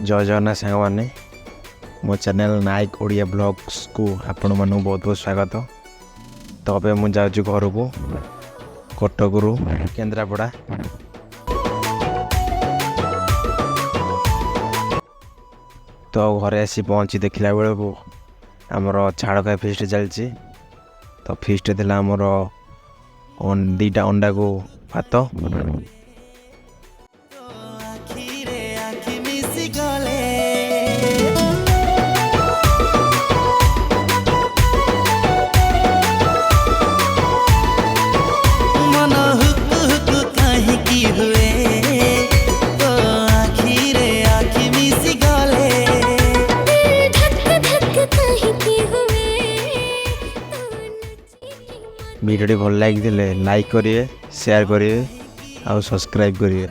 जय जगन्नाथ सांग मैंने मो चैनल नायक ओडिया ब्लॉग्स को आपण मानू बहुत बहुत स्वागत। तो अब मुझे जाऊँ घर को कटक केन्द्रापड़ा। तो घरे आसी पहुँची देखला बेलू आमर छाड़का फिस्ट चलती। तो फिस्ट थी आमर 2टा अंडा को भात वीडियो भल लगे लाइक करिए, शेयर करिए और सब्सक्राइब करिए।